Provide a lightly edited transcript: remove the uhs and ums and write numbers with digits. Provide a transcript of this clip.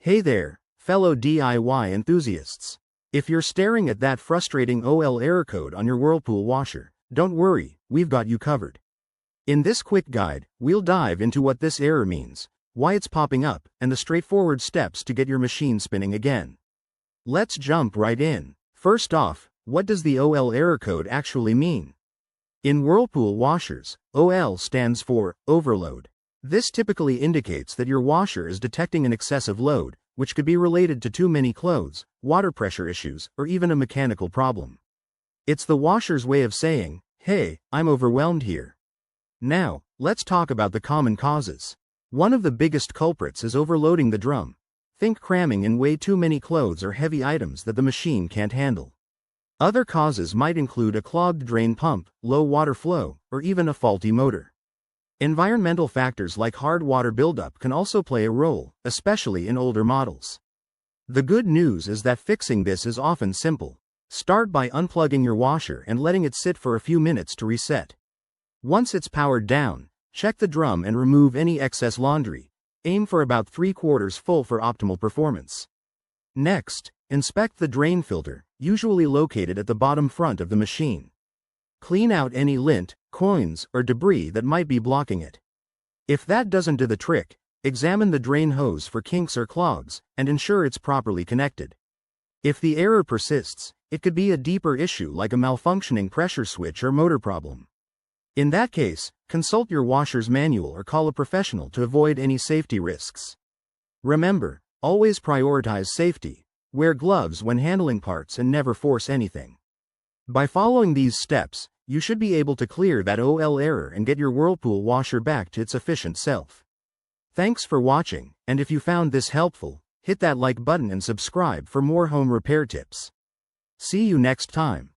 Hey there, fellow DIY enthusiasts. If you're staring at that frustrating OL error code on your Whirlpool washer, don't worry, we've got you covered. In this quick guide, we'll dive into what this error means, why it's popping up, and the straightforward steps to get your machine spinning again. Let's jump right in. First off, what does the OL error code actually mean? In Whirlpool washers, OL stands for overload. This typically indicates that your washer is detecting an excessive load, which could be related to too many clothes, water pressure issues, or even a mechanical problem. It's the washer's way of saying, hey, I'm overwhelmed here. Now, let's talk about the common causes. One of the biggest culprits is overloading the drum. Think cramming in way too many clothes or heavy items that the machine can't handle. Other causes might include a clogged drain pump, low water flow, or even a faulty motor. Environmental factors like hard water buildup can also play a role, especially in older models. The good news is that fixing this is often simple. Start by unplugging your washer and letting it sit for a few minutes to reset. Once it's powered down, check the drum and remove any excess laundry. Aim for about 3/4 full for optimal performance. Next, inspect the drain filter, usually located at the bottom front of the machine. Clean out any lint, coins, or debris that might be blocking it. If that doesn't do the trick, examine the drain hose for kinks or clogs, and ensure it's properly connected. If the error persists, it could be a deeper issue like a malfunctioning pressure switch or motor problem. In that case, consult your washer's manual or call a professional to avoid any safety risks. Remember, always prioritize safety, wear gloves when handling parts and never force anything. By following these steps, you should be able to clear that OL error and get your Whirlpool washer back to its efficient self. Thanks for watching, and if you found this helpful, hit that like button and subscribe for more home repair tips. See you next time.